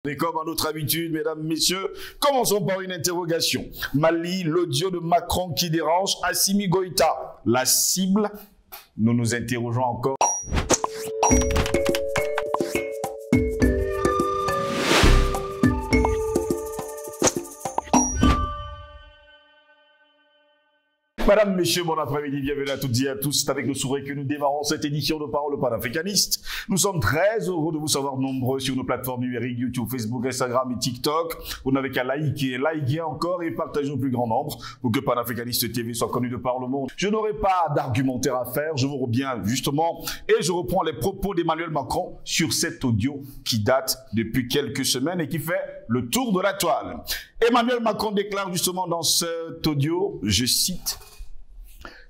Et comme à notre habitude, mesdames, messieurs, commençons par une interrogation. Mali, l'audio de Macron qui dérange, Assimi Goïta, la cible. Nous nous interrogeons encore. Madame, Messieurs, bon après-midi, bienvenue à toutes et à tous. C'est avec le sourire que nous démarrons cette édition de Parole panafricaniste. Nous sommes très heureux de vous savoir nombreux sur nos plateformes numériques, YouTube, Facebook, Instagram et TikTok. Vous n'avez qu'à liker encore et partager au plus grand nombre pour que Panafricaniste TV soit connu de par le monde. Je n'aurai pas d'argumentaire à faire, je vous reviens justement et je reprends les propos d'Emmanuel Macron sur cet audio qui date depuis quelques semaines et qui fait le tour de la toile. Emmanuel Macron déclare justement dans cet audio, je cite,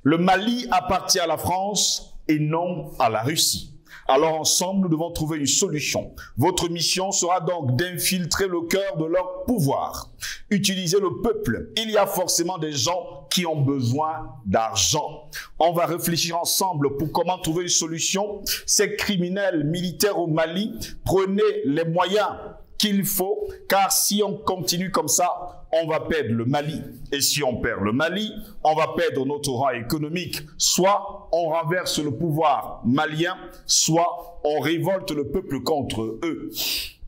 « Le Mali appartient à la France et non à la Russie. Alors ensemble, nous devons trouver une solution. Votre mission sera donc d'infiltrer le cœur de leur pouvoir. Utiliser le peuple. Il y a forcément des gens qui ont besoin d'argent. On va réfléchir ensemble pour comment trouver une solution. Ces criminels militaires au Mali, prenez les moyens qu'il faut, car si on continue comme ça, on va perdre le Mali. Et si on perd le Mali, on va perdre notre rang économique. Soit on renverse le pouvoir malien, soit on révolte le peuple contre eux.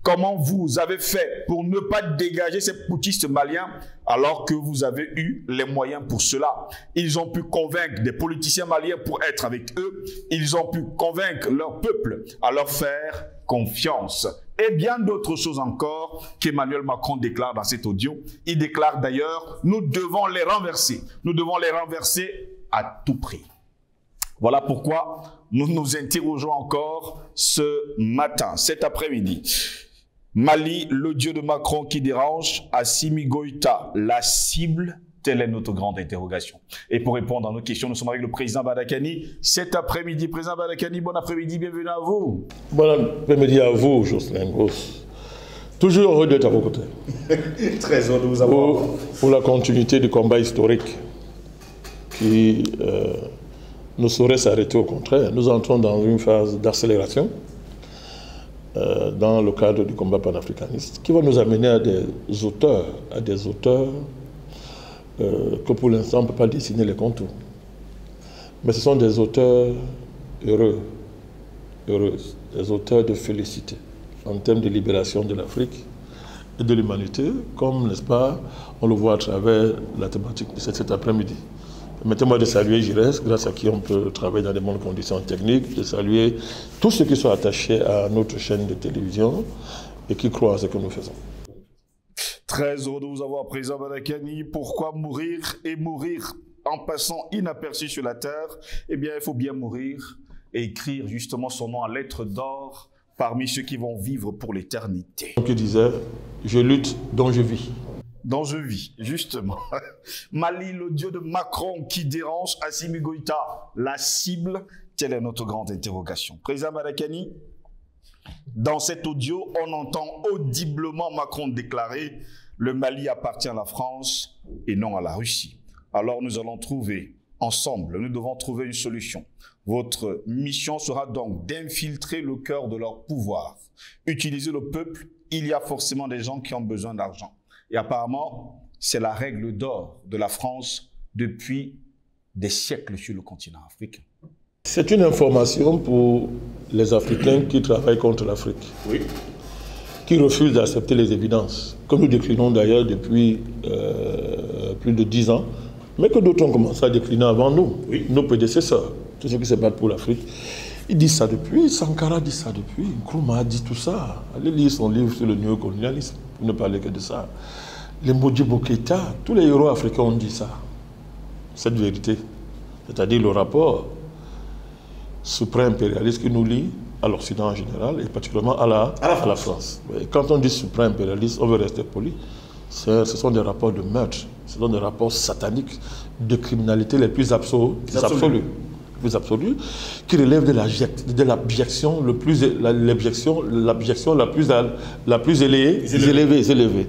Comment vous avez fait pour ne pas dégager ces putschistes maliens alors que vous avez eu les moyens pour cela? Ils ont pu convaincre des politiciens maliens pour être avec eux. Ils ont pu convaincre leur peuple à leur faire confiance. Et bien d'autres choses encore qu'Emmanuel Macron déclare dans cet audio. Il déclare d'ailleurs, nous devons les renverser. Nous devons les renverser à tout prix. Voilà pourquoi nous nous interrogeons encore ce matin, cet après-midi. Mali, l'audio de Macron qui dérange, Assimi Goïta, la cible, telle est notre grande interrogation. Et pour répondre à nos questions, nous sommes avec le président Badakani cet après-midi. Président Badakani, bon après-midi, bienvenue à vous. Bon après-midi à vous, Jocelyn Gross. Toujours heureux d'être à vos côtés. Très heureux de vous avoir. Pour la continuité du combat historique qui ne saurait s'arrêter, au contraire. Nous entrons dans une phase d'accélération dans le cadre du combat panafricaniste qui va nous amener à des auteurs que pour l'instant on ne peut pas dessiner les contours. Mais ce sont des auteurs heureux, des auteurs de félicité en termes de libération de l'Afrique et de l'humanité, comme, n'est-ce pas, on le voit à travers la thématique de cet après-midi. Permettez-moi de saluer Giresse, grâce à qui on peut travailler dans de bonnes conditions techniques, de saluer tous ceux qui sont attachés à notre chaîne de télévision et qui croient à ce que nous faisons. Très heureux de vous avoir, président Badakani. Pourquoi mourir et mourir en passant inaperçu sur la terre? Eh bien, il faut bien mourir et écrire justement son nom en lettres d'or parmi ceux qui vont vivre pour l'éternité. Qui disait, je lutte dont je vis. Dont je vis, justement. Mali, l'audio de Macron qui dérange, Assimi Goïta, la cible, telle est notre grande interrogation. Président Badakani, dans cet audio, on entend audiblement Macron déclarer « Le Mali appartient à la France et non à la Russie ». Alors nous allons trouver ensemble, nous devons trouver une solution. Votre mission sera donc d'infiltrer le cœur de leur pouvoir. Utiliser le peuple, il y a forcément des gens qui ont besoin d'argent. Et apparemment, c'est la règle d'or de la France depuis des siècles sur le continent africain. C'est une information pour les Africains qui travaillent contre l'Afrique, oui, qui refusent d'accepter les évidences, comme nous déclinons d'ailleurs depuis plus de 10 ans, mais que d'autres ont commencé à décliner avant nous, oui, nos prédécesseurs, tous ceux qui se battent pour l'Afrique. Ils disent ça depuis, Sankara dit ça depuis, Nkrumah a dit tout ça. Allez lire son livre sur le néocolonialisme, pour ne parler que de ça. Les Modibo Keïta, tous les héros africains ont dit ça. Cette vérité, c'est-à-dire le rapport suprême-impérialiste qui nous lie à l'Occident en général et particulièrement à la France. Et quand on dit suprême-impérialiste, on veut rester poli. Ce sont des rapports de meurtre, ce sont des rapports sataniques de criminalité les plus absolus, qui relèvent de l'abjection la plus élevée.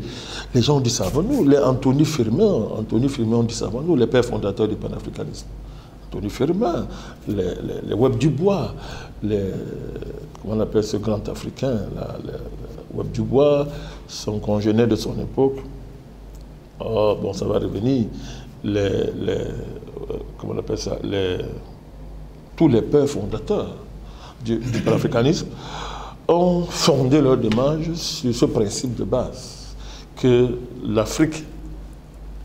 Les gens ont dit ça avant nous. Les Anthony Firmin ont dit ça avant nous, les pères fondateurs du panafricanisme. Anthony Firmin, les Webb Dubois, comment on appelle ce grand Africain, Webb Dubois, son congénère de son époque. Oh, bon, ça va revenir. Comment on appelle ça? Tous les pères fondateurs du panafricanisme ont fondé leur démarche sur ce principe de base, que l'Afrique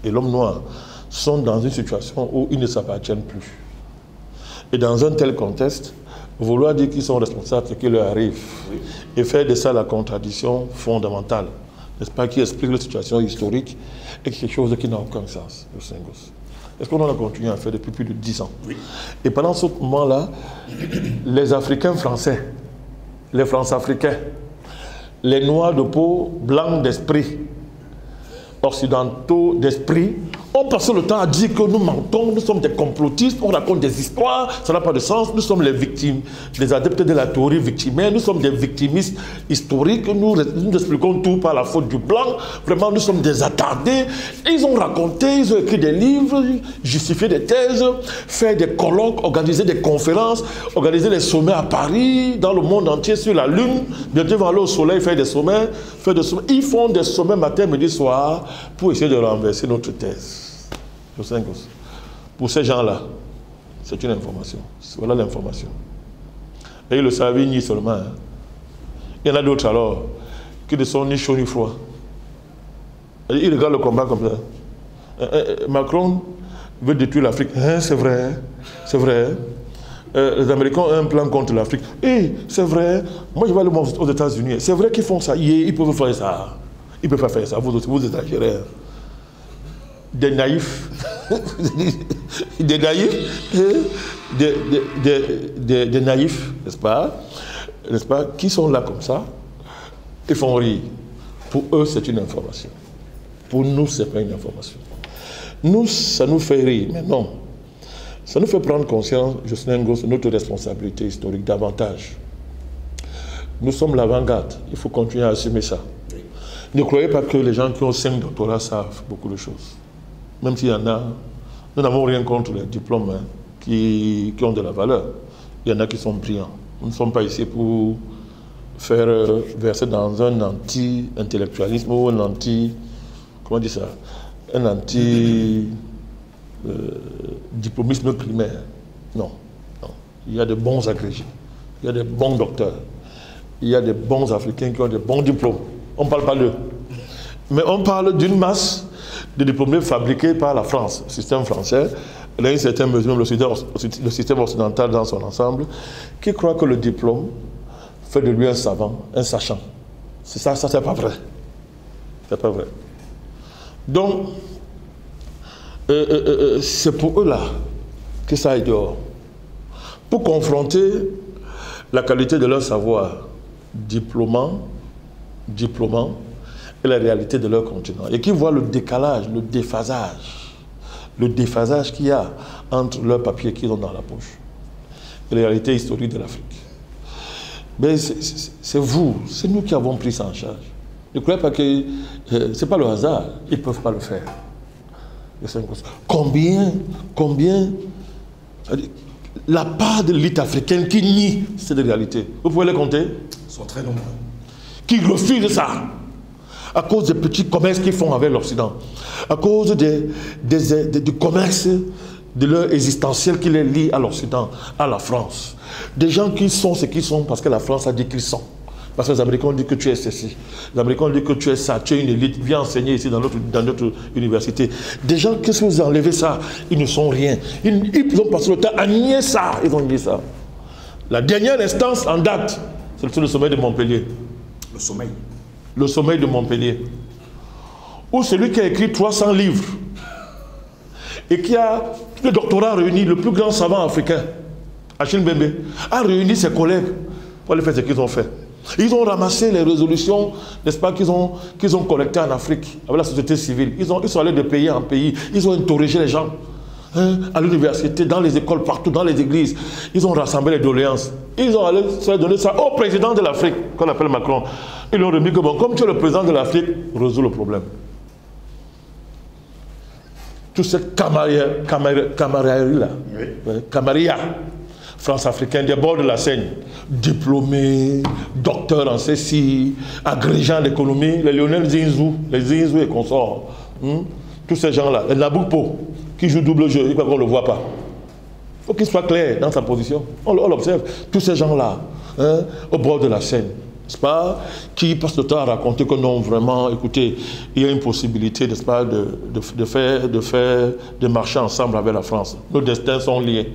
et l'homme noir sont dans une situation où ils ne s'appartiennent plus. Et dans un tel contexte, vouloir dire qu'ils sont responsables de ce qui leur arrive et faire de ça la contradiction fondamentale, n'est-ce pas, qui explique la situation historique et quelque chose qui n'a aucun sens, le Senghos. Est-ce qu'on en a continué à faire depuis plus de 10 ans? Oui. Et pendant ce moment-là, les Africains français, les France-Africains, les Noirs de peau, blancs d'esprit, occidentaux d'esprit, on passe le temps à dire que nous mentons, nous sommes des complotistes, on raconte des histoires, ça n'a pas de sens, nous sommes les victimes, les adeptes de la théorie victimaire, nous sommes des victimistes historiques, nous expliquons tout par la faute du blanc, vraiment nous sommes des attardés. Ils ont raconté, ils ont écrit des livres, justifié des thèses, fait des colloques, organisé des conférences, organisé des sommets à Paris, dans le monde entier, sur la Lune, bientôt ils vont aller au soleil faire des sommets, ils font des sommets matin, midi, soir, pour essayer de renverser notre thèse. Pour ces gens-là, c'est une information. Voilà l'information. Et ils le savent ni seulement. Hein. Il y en a d'autres alors qui ne sont ni chauds ni froids. Ils regardent le combat comme ça. Macron veut détruire l'Afrique. Hein, c'est vrai. C'est vrai. Les Américains ont un plan contre l'Afrique. Et c'est vrai. Moi, je vais aller aux États-Unis. C'est vrai qu'ils font ça. Ils peuvent faire ça. Ils peuvent faire ça. Vous exagérez. Des naïfs, des naïfs, n'est-ce pas, qui sont là comme ça, ils font rire. Pour eux, c'est une information. Pour nous, ce n'est pas une information. Nous, ça nous fait rire, mais non. Ça nous fait prendre conscience, Jocelyne Ngoz, de notre responsabilité historique davantage. Nous sommes l'avant-garde, il faut continuer à assumer ça. Ne croyez pas que les gens qui ont 5 doctorats savent beaucoup de choses. Même s'il y en a, nous n'avons rien contre les diplômes hein, qui ont de la valeur. Il y en a qui sont brillants. Nous ne sommes pas ici pour faire verser dans un anti-intellectualisme ou un anti... Comment dire ça? Un anti-diplomisme primaire. Non, non. Il y a de bons agrégés. Il y a de bons docteurs. Il y a de bons Africains qui ont de bons diplômes. On ne parle pas d'eux. Mais on parle d'une masse de diplômés fabriqués par la France, le système français, et dans une certaine mesure, le système occidental dans son ensemble, qui croit que le diplôme fait de lui un savant, un sachant. C'est ça, c'est pas vrai. C'est pas vrai. Donc, c'est pour eux là que ça aille dehors. Pour confronter la qualité de leur savoir diplômant, et la réalité de leur continent. Et qui voient le décalage, le déphasage qu'il y a entre leurs papiers qu'ils ont dans la poche et la réalité historique de l'Afrique. Mais c'est vous, c'est nous qui avons pris ça en charge. Ne croyez pas que ce n'est pas le hasard, ils ne peuvent pas le faire. Combien la part de l'élite africaine qui nie cette réalité, vous pouvez les compter? Ils sont très nombreux. Qui refusent ça à cause des petits commerces qu'ils font avec l'Occident, à cause du commerce de leur existentiel qui les lie à l'Occident, à la France. Des gens qui sont ce qu'ils sont parce que la France a dit qu'ils sont. Parce que les Américains ont dit que tu es ceci. Les Américains ont dit que tu es ça, tu es une élite, viens enseigner ici dans notre université. Des gens, qu'est-ce que vous enlevez ça? Ils ne sont rien. Ils ont passé le temps à nier ça. Ils ont nié ça. La dernière instance en date, c'est le sommet de Montpellier. Le sommeil. Le sommeil de Montpellier, où celui qui a écrit 300 livres et qui a le doctorat réuni, le plus grand savant africain, Achille Mbembe, a réuni ses collègues pour aller faire ce qu'ils ont fait. Ils ont ramassé les résolutions, n'est-ce pas, qu'ils ont collectées en Afrique avec la société civile. Ils sont allés de pays en pays, ils ont interrogé les gens. À l'université, dans les écoles, partout, dans les églises. Ils ont rassemblé les doléances. Ils ont allé donner ça au président de l'Afrique, qu'on appelle Macron. Ils lui ont remis que, bon, comme tu es le président de l'Afrique, résous le problème. Toute cette camaraderie-là, camarilla, France-africaine des bords de la Seine, diplômés, docteurs en ceci, agrégés en économie, les Lionel Zinzou, les Zinzou et consorts, tous ces gens-là, les Nabucco, qui jouent double jeu, il ne le voit pas. Il faut qu'il soit clair dans sa position. On l'observe, tous ces gens-là, au bord de la Seine, n'est-ce pas, qui passent le temps à raconter que non, vraiment, écoutez, il y a une possibilité, n'est-ce pas, de marcher ensemble avec la France. Nos destins sont liés.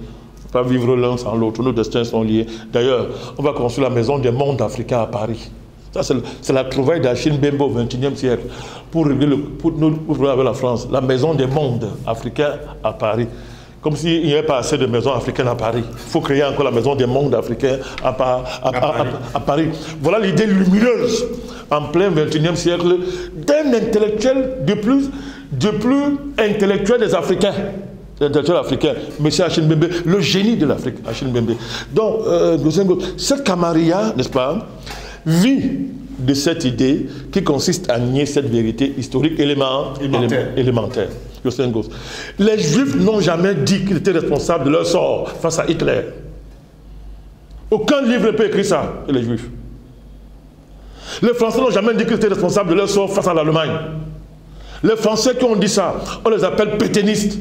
Pas vivre l'un sans l'autre, nos destins sont liés. D'ailleurs, on va construire la maison des mondes africains à Paris. Ça, c'est la trouvaille d'Achille Mbembe au XXIe siècle pour régler avec la France. La maison des mondes africains à Paris. Comme s'il n'y avait pas assez de maisons africaines à Paris. Il faut créer encore la maison des mondes africains à Paris. Voilà l'idée lumineuse, en plein XXIe siècle, d'un intellectuel de plus intellectuel des Africains. L'intellectuel africain, M. Achille Mbembe, le génie de l'Afrique, Achille Mbembe. Donc, cette camarilla, n'est-ce pas, vit de cette idée qui consiste à nier cette vérité historique élémentaire. Les Juifs n'ont jamais dit qu'ils étaient responsables de leur sort face à Hitler. Aucun livre ne peut écrire ça, les Juifs. Les Français n'ont jamais dit qu'ils étaient responsables de leur sort face à l'Allemagne. Les Français qui ont dit ça, on les appelle pétainistes.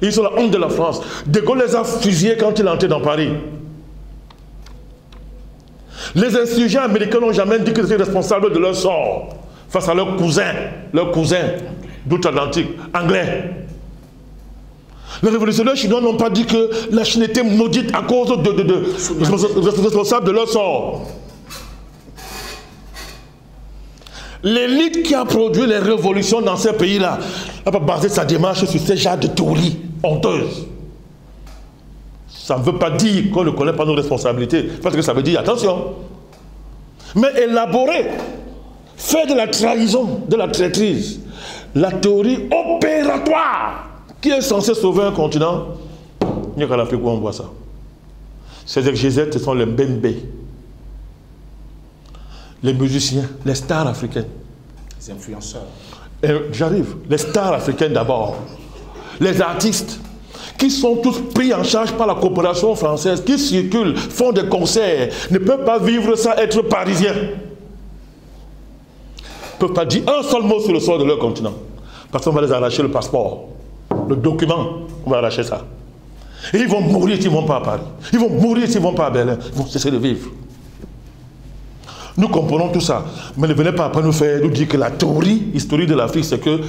Ils sont la honte de la France. De Gaulle les a fusillés quand il est entré dans Paris. Les insurgents américains n'ont jamais dit qu'ils étaient responsables de leur sort face à leurs cousins d'outre-Atlantique, anglais. Les révolutionnaires chinois n'ont pas dit que la Chine était maudite à cause de responsables de leur sort. L'élite qui a produit les révolutions dans ces pays-là n'a pas basé sa démarche sur ces genres de théories honteuses. Ça ne veut pas dire qu'on ne connaît pas nos responsabilités, parce que ça veut dire, attention, mais élaborer, faire de la trahison, de la traîtrise, la théorie opératoire qui est censée sauver un continent, il n'y a qu'à l'Afrique où on voit ça. Ces exégètes, ce sont les Mbembe, les musiciens, les stars africaines. Les influenceurs. J'arrive. Les stars africaines d'abord. Les artistes qui sont tous pris en charge par la coopération française, qui circulent, font des concerts, ne peuvent pas vivre sans être parisiens. Ne peuvent pas dire un seul mot sur le sort de leur continent. Parce qu'on va les arracher le passeport, le document, on va arracher ça. Et ils vont mourir s'ils ne vont pas à Paris. Ils vont mourir s'ils ne vont pas à Berlin. Ils vont cesser de vivre. Nous comprenons tout ça, mais ne venez pas après nous dire que la théorie historique de l'Afrique, c'est que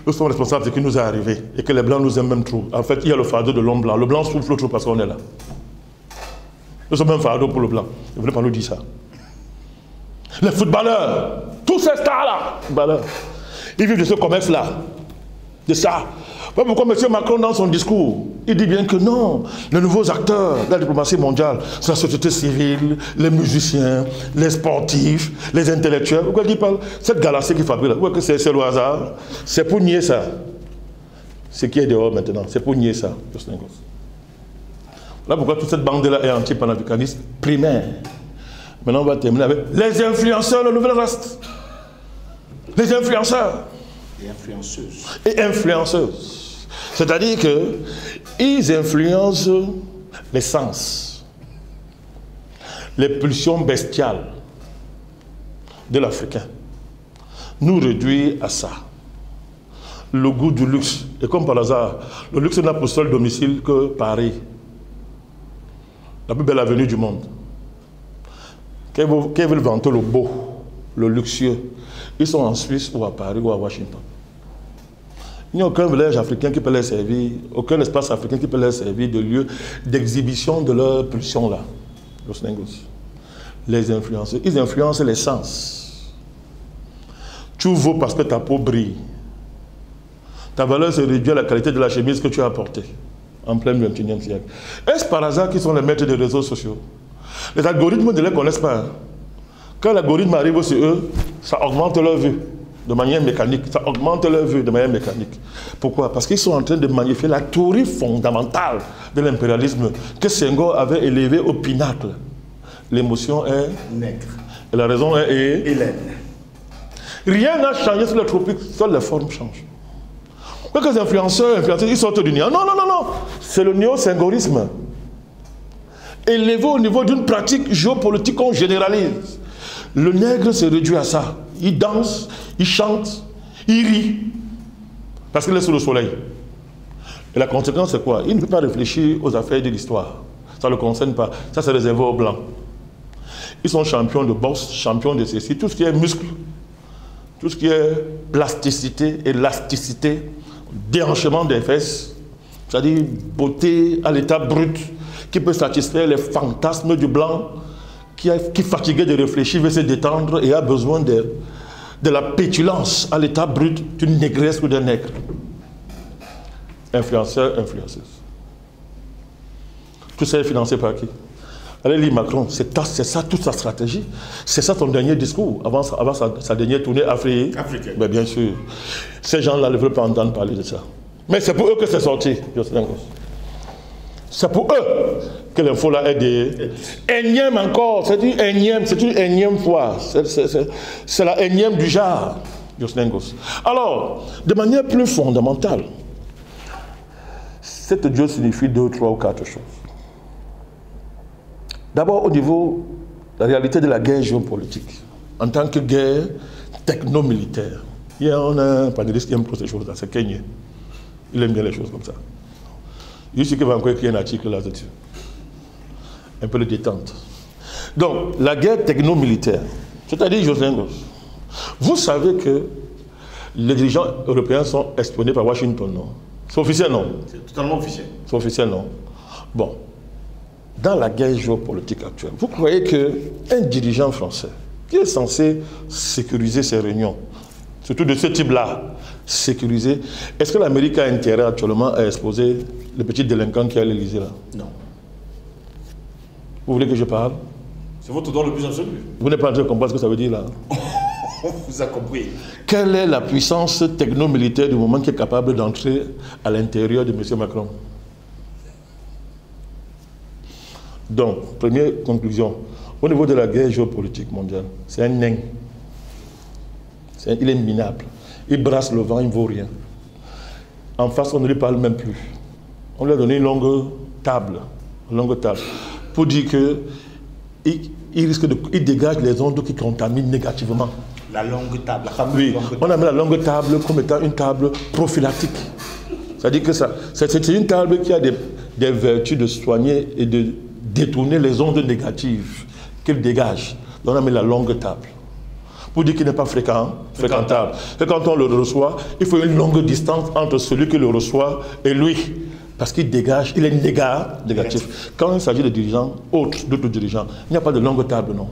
nous sommes responsables de ce qui nous est arrivé et que les Blancs nous aiment même trop. En fait, il y a le fardeau de l'homme blanc. Le blanc souffle trop parce qu'on est là. Nous sommes un fardeau pour le blanc. Ne venez pas nous dire ça. Les footballeurs, tous ces stars-là, ils vivent de ce commerce-là, de ça. Pourquoi M. Macron, dans son discours, il dit bien que non, les nouveaux acteurs de la diplomatie mondiale, c'est la société civile, les musiciens, les sportifs, les intellectuels. Pourquoi il parle? Cette galaxie qui fabrique là, pourquoi c'est le hasard? C'est pour nier ça. Ce qui est dehors maintenant, c'est pour nier ça. Là pourquoi toute cette bande-là est anti-panafricaniste primaire. Maintenant on va terminer avec les influenceurs, le nouvel reste. Les influenceurs. Et influenceuses. Et influenceuses. C'est-à-dire qu'ils influencent les sens, les pulsions bestiales de l'Africain. Nous réduire à ça. Le goût du luxe. Et comme par hasard, le luxe n'a pour seul domicile que Paris. La plus belle avenue du monde. Qui veulent vanter le beau, le luxueux. Ils sont en Suisse ou à Paris ou à Washington. Il n'y a aucun village africain qui peut les servir, aucun espace africain qui peut les servir de lieu d'exhibition de leur pulsion là. Les influenceurs, ils influencent les sens. Tu vaux parce que ta peau brille. Ta valeur se réduit à la qualité de la chemise que tu as portée en plein 21e siècle. Est-ce par hasard qu'ils sont les maîtres des réseaux sociaux? Les algorithmes ne les connaissent pas. Quand l'algorithme arrive sur eux, ça augmente leur vue. De manière mécanique, ça augmente leur vue de manière mécanique. Pourquoi? Parce qu'ils sont en train de magnifier la théorie fondamentale de l'impérialisme que Senghor avait élevée au pinacle. L'émotion est nègre. Et la raison est hélène. Rien n'a changé sur les tropiques, seules les formes changent. Quelques influenceurs, ils sortent du néant. Non, non, non, non. C'est le néo-sengorisme. élevé au niveau d'une pratique géopolitique qu'on généralise. Le nègre se réduit à ça. Il danse, il chante, il rit, parce qu'il est sous le soleil. Et la conséquence, c'est quoi? Il ne peut pas réfléchir aux affaires de l'histoire. Ça ne le concerne pas. Ça, c'est réservé aux Blancs. Ils sont champions de boxe, champions de ceci. Tout ce qui est muscle, tout ce qui est plasticité, élasticité, déhanchement des fesses, c'est-à-dire beauté à l'état brut, qui peut satisfaire les fantasmes du blanc, qui fatigué de réfléchir, veut se détendre et a besoin de la pétulance à l'état brut d'une négresse ou d'un nègre. Influenceurs, influenceuses. Tout ça est financé par qui? Allez lire Macron, c'est ça toute sa stratégie. C'est ça son dernier discours, avant sa dernière tournée africaine. Mais bien sûr, ces gens-là ne veulent pas entendre parler de ça. Mais c'est pour eux que c'est sorti. C'est pour eux que l'info là est des énième encore. C'est une énième fois. C'est la énième du genre. Alors, de manière plus fondamentale, cette Dieu signifie 2, 3 ou 4 choses. D'abord, au niveau de la réalité de la guerre géopolitique, en tant que guerre techno-militaire. Il y a un panéliste qui aime trop ces choses-là, c'est Kenyé. Il aime bien les choses comme ça. Il suffit qu'il va encore écrire un article là-dessus. Un peu de détente. Donc, la guerre techno-militaire, c'est-à-dire, José Ngos, vous savez que les dirigeants européens sont espionnés par Washington, non? C'est officiel, non? C'est totalement officiel. C'est officiel, non? Bon. Dans la guerre géopolitique actuelle, vous croyez qu'un dirigeant français qui est censé sécuriser ses réunions, surtout de ce type-là, sécuriser, est-ce que l'Amérique a intérêt actuellement à exposer le petit délinquant qui est à l'Élysée là? Non. Vous voulez que je parle? C'est votre droit le plus absolu. Vous n'êtes pas en train de comprendre ce que ça veut dire là? On vous a compris. Quelle est la puissance techno-militaire du moment qui est capable d'entrer à l'intérieur de M. Macron? Donc, première conclusion, au niveau de la guerre géopolitique mondiale, c'est un nain. Il est minable. Il brasse le vent, il ne vaut rien. En face, on ne lui parle même plus. On lui a donné une longue table pour dire qu'il dégage les ondes qui contaminent négativement. La longue table. Oui, on a mis la longue table comme étant une table prophylactique. C'est-à-dire que c'est une table qui a des vertus de soigner et de détourner les ondes négatives qu'il dégage. Donc on a mis la longue table. Pour dire qu'il n'est pas fréquentable. Et quand on le reçoit, il faut une longue distance entre celui qui le reçoit et lui. Parce qu'il dégage, il est négatif. Quand il s'agit de dirigeants, d'autres dirigeants, il n'y a pas de longue table, non.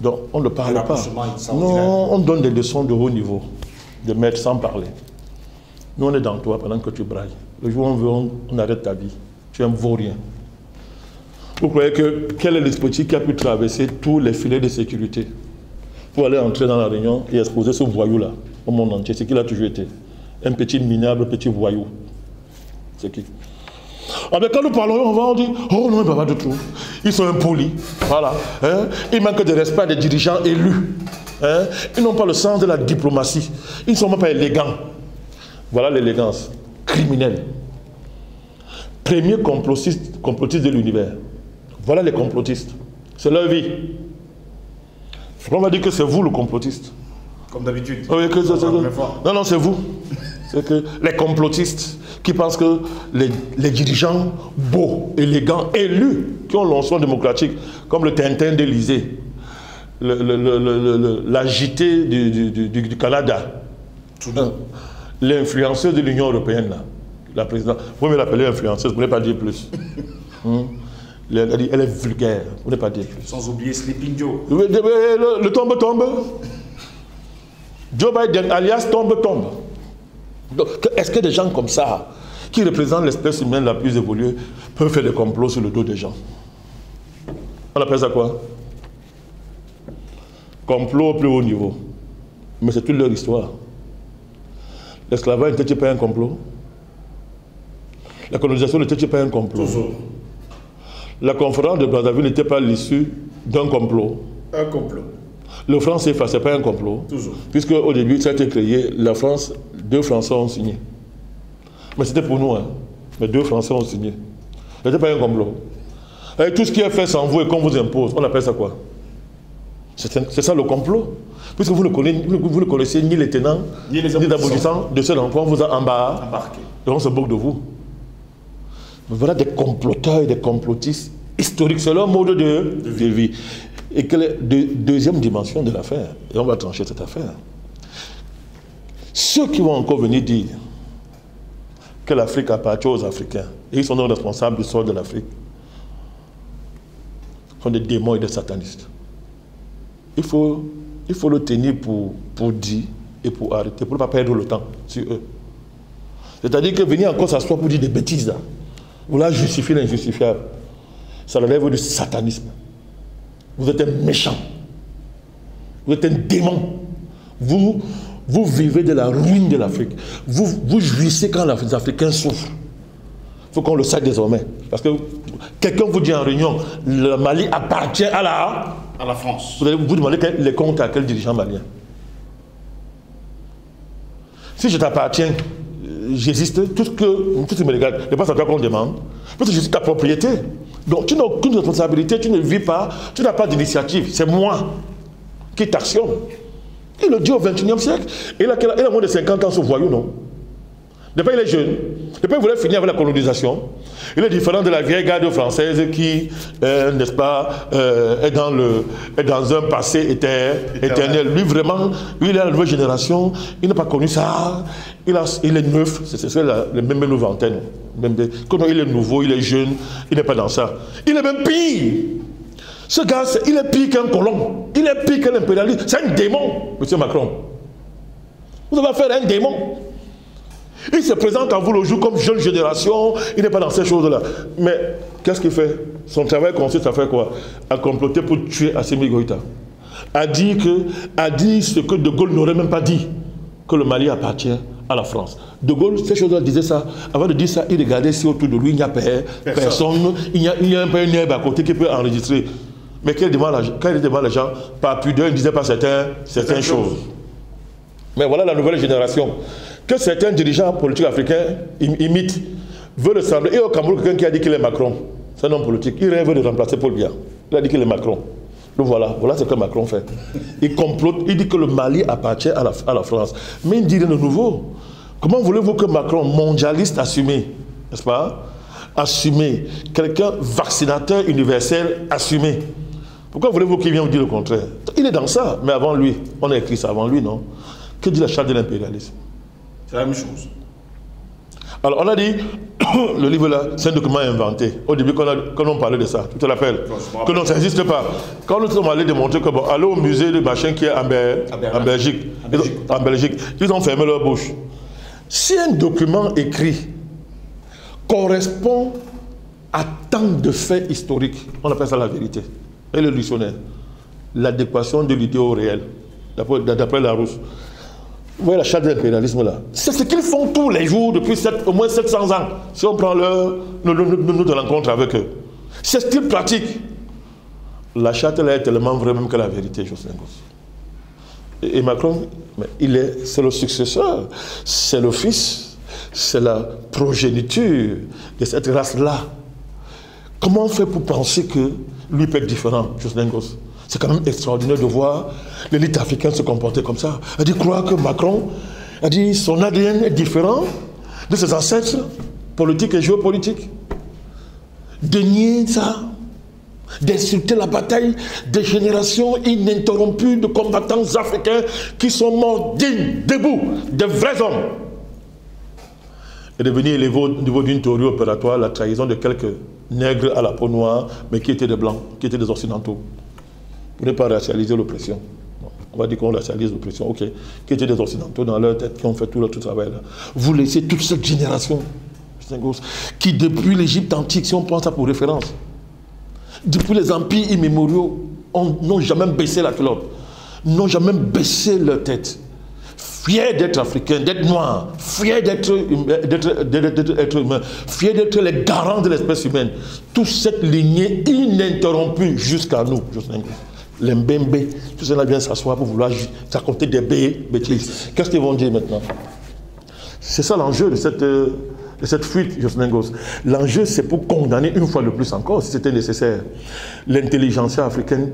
Donc on ne parle pas. Non, on donne des leçons de haut niveau, de maître sans parler. Nous on est dans toi pendant que tu brailles. Le jour où on veut, on arrête ta vie. Tu ne vaux rien. Vous croyez que quel est l'esprit qui a pu traverser tous les filets de sécurité pour aller entrer dans la réunion et exposer ce voyou-là au monde entier? C'est qu'il a toujours été. Un petit minable, petit voyou. C'est qui? Ah ben quand nous parlons, on dit, oh non, il ne va pas du tout. Ils sont impolis. Voilà. Hein? Ils manquent de respect à des dirigeants élus. Hein? Ils n'ont pas le sens de la diplomatie. Ils ne sont même pas élégants. Voilà l'élégance criminelle. Premier complotiste de l'univers. Voilà les complotistes. C'est leur vie. On va dire que c'est vous le complotiste. Comme d'habitude. Oui, non, c'est vous. C'est que les complotistes qui pensent que les dirigeants beaux, élégants, élus, qui ont l'onction démocratique, comme le Tintin d'Élysée, la JT du Canada, l'influenceuse de l'Union européenne, là, la présidente, vous pouvez l'appeler influenceuse, vous ne pouvez pas dire plus. Elle est vulgaire, vous ne pouvez pas dire plus. Sans oublier Sleeping Joe. Le tombe. Joe Biden, alias tombe. Est-ce que des gens comme ça, qui représentent l'espèce humaine la plus évoluée, peuvent faire des complots sur le dos des gens? On appelle ça quoi? Complot au plus haut niveau. Mais c'est toute leur histoire. L'esclavage n'était pas un complot? La colonisation n'était pas un complot? Toujours. La conférence de Brazzaville n'était pas l'issue d'un complot? Un complot. Le franc CFA, ce n'est pas un complot? Toujours. Puisque au début, ça a été créé, la France, 2 Français ont signé. Mais c'était pour nous, hein. Mais 2 Français ont signé. Ce n'était pas un complot. Et tout ce qui est fait sans vous et qu'on vous impose, on appelle ça quoi? C'est ça le complot. Puisque vous ne connaissez ni les tenants, ni les aboutissants de ce dans quoi on vous a embarqué. Et on se moque de vous. Voilà des comploteurs et des complotistes historiques. C'est leur mode de vie. Et quelle est la deuxième dimension de l'affaire? Et on va trancher cette affaire. Ceux qui vont encore venir dire que l'Afrique appartient aux Africains, et ils sont donc responsables du sort de l'Afrique, sont des démons et des satanistes. Il faut le tenir pour dire et pour arrêter, pour ne pas perdre le temps sur eux. C'est-à-dire que venir encore s'asseoir pour dire des bêtises, là, ou là justifier l'injustifiable, ça relève du satanisme. Vous êtes un méchant. Vous êtes un démon. Vous vivez de la ruine de l'Afrique. Vous jouissez quand les Africains souffrent. Il faut qu'on le sache désormais. Parce que quelqu'un vous dit en réunion, le Mali appartient à la France. Vous allez vous demander les comptes à quel dirigeant malien. Si je t'appartiens, j'existe, tout ce qui me regarde, n'est pas à toi qu'on demande. Parce que je suis ta propriété. Donc tu n'as aucune responsabilité, tu ne vis pas, tu n'as pas d'initiative. C'est moi qui t'actionne. Il le dit au XXIe siècle. Il a moins de 50 ans, ce voyou, non? Depuis il est jeune, depuis il voulait finir avec la colonisation. Il est différent de la vieille garde française qui, n'est-ce pas, est dans un passé éternel. Lui vraiment, lui il est la nouvelle génération, il n'a pas connu ça. Il est neuf, c'est le même nouveau antenne. Quand il est nouveau, il est jeune, il n'est pas dans ça. Il est même pire. Ce gars, il est pire qu'un colon. Il est pire qu'un impérialiste. C'est un démon, M. Macron. Vous avez affaire à un démon. Il se présente à vous le jour comme jeune génération. Il n'est pas dans ces choses-là. Mais qu'est-ce qu'il fait? Son travail consiste à faire quoi? À comploter pour tuer Assimi Goïta. À dire ce que De Gaulle n'aurait même pas dit, que le Mali appartient à la France. De Gaulle, ces choses-là disait ça. Avant de dire ça, il regardait si autour de lui il n'y a personne. Il n'y a pas une herbe à côté qui peut enregistrer. Mais quand il demande les gens, par pudeur, il ne disait pas certaines choses. Mais voilà la nouvelle génération. Que certains dirigeants politiques africains imitent, veulent sembler. Et au Cameroun, quelqu'un qui a dit qu'il est Macron, c'est un homme politique. Il rêve de remplacer Paul Biya. Il a dit qu'il est Macron. Donc voilà ce que Macron fait. Il complote, il dit que le Mali appartient à la France. Mais il dit rien de nouveau. Comment voulez-vous que Macron, mondialiste assumé, n'est-ce pas, assumé, quelqu'un vaccinateur universel assumé, pourquoi voulez-vous qu'il vienne vous dire le contraire? Il est dans ça, mais avant lui, on a écrit ça avant lui, non? Que dit la charte de l'impérialisme? C'est la même chose. Alors on a dit, le livre là, c'est un document inventé. Au début, quand on parlait de ça, tu te rappelles? Que non, ça n'existe pas. Quand nous sommes allés démontrer que, bon, allez au musée de machin qui est en Belgique. En Belgique, ils ont fermé leur bouche. Si un document écrit correspond à tant de faits historiques, on appelle ça la vérité. Et le dictionnaire, l'adéquation de l'idée au réel, d'après Larousse. Vous voyez la charte de l'impérialisme là. C'est ce qu'ils font tous les jours depuis au moins 700 ans. Si on prend nos rencontres avec eux. C'est ce qu'ils pratiquent. La charte là est tellement vraie même que la vérité, Jocelyn Gosse. Et Macron, c'est le successeur, c'est le fils, c'est la progéniture de cette race-là. Comment on fait pour penser que lui peut être différent, Jocelyn Gosse? C'est quand même extraordinaire de voir l'élite africaine se comporter comme ça. Elle dit croire que Macron, elle dit son ADN est différent de ses ancêtres politiques et géopolitiques. De nier ça, d'insulter la bataille des générations ininterrompues de combattants africains qui sont morts dignes, debout, de vrais hommes. Et de venir élever au niveau d'une théorie opératoire la trahison de quelques nègres à la peau noire, mais qui étaient des blancs, qui étaient des occidentaux. Pour ne pas racialiser l'oppression. On va dire qu'on racialise l'oppression, ok. Qui étaient des occidentaux dans leur tête, qui ont fait tout leur travail là. Vous laissez toute cette génération, qui depuis l'Égypte antique, si on prend ça pour référence, depuis les empires immémoriaux, n'ont jamais baissé la culotte, n'ont jamais baissé leur tête. Fiers d'être africains, d'être noirs, fiers d'être humains, fiers d'être les garants de l'espèce humaine. Toute cette lignée ininterrompue jusqu'à nous, les Mbembe, tout cela vient s'asseoir pour vouloir raconter des bêtises. Qu'est-ce qu'ils vont dire maintenant? C'est ça l'enjeu de de cette fuite, Jocelyn Goss. L'enjeu, c'est pour condamner une fois de plus encore, si c'était nécessaire, l'intelligentsia africaine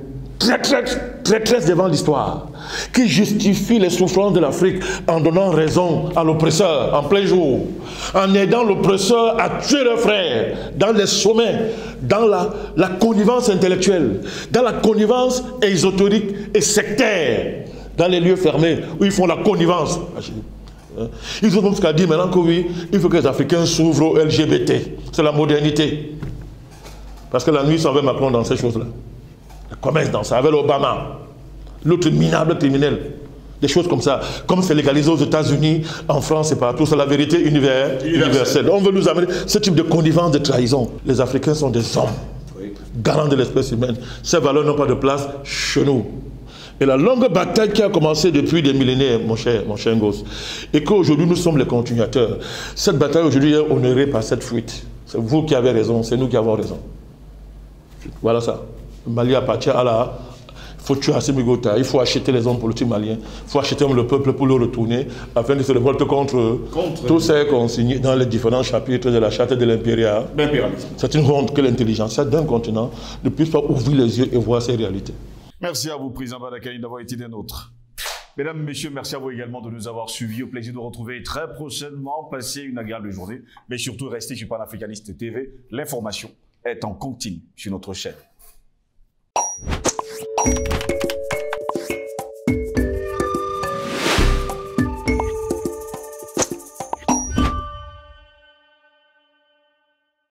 traîtresse devant l'histoire, qui justifie les souffrances de l'Afrique en donnant raison à l'oppresseur en plein jour, en aidant l'oppresseur à tuer leurs frères dans les sommets, dans la connivence intellectuelle, dans la connivence ésotérique et sectaire, dans les lieux fermés où ils font la connivence. Ils ont jusqu'à dire maintenant que oui, il faut que les Africains s'ouvrent au LGBT. C'est la modernité. Parce que la nuit, ça avait Macron dans ces choses-là. Le commerce dans ça, avec l'Obama, l'autre minable criminel. Des choses comme ça. Comme c'est légalisé aux États-Unis, en France et partout, c'est la vérité universelle. On veut nous amener ce type de connivence, de trahison. Les Africains sont des hommes, garants de l'espèce humaine. Ces valeurs n'ont pas de place chez nous. Et la longue bataille qui a commencé depuis des millénaires, mon cher Goss, et qu'aujourd'hui nous sommes les continuateurs, cette bataille aujourd'hui est honorée par cette fuite. C'est vous qui avez raison, c'est nous qui avons raison. Voilà ça. Le Mali appartient à la... Il faut tuer Assimi Goïta, il faut acheter les hommes politiques maliens, il faut acheter le peuple pour le retourner, afin de se révolter contre tous ces consignés dans les différents chapitres de la charte de l'impérialisme. C'est une honte que l'intelligentsia d'un continent ne puisse pas ouvrir les yeux et voir ces réalités. Merci à vous, Président Badakani, d'avoir été des nôtres. Mesdames, Messieurs, merci à vous également de nous avoir suivis. Au plaisir de vous retrouver très prochainement. Passez une agréable journée. Mais surtout, restez sur Panafricaniste TV. L'information est en continu sur notre chaîne.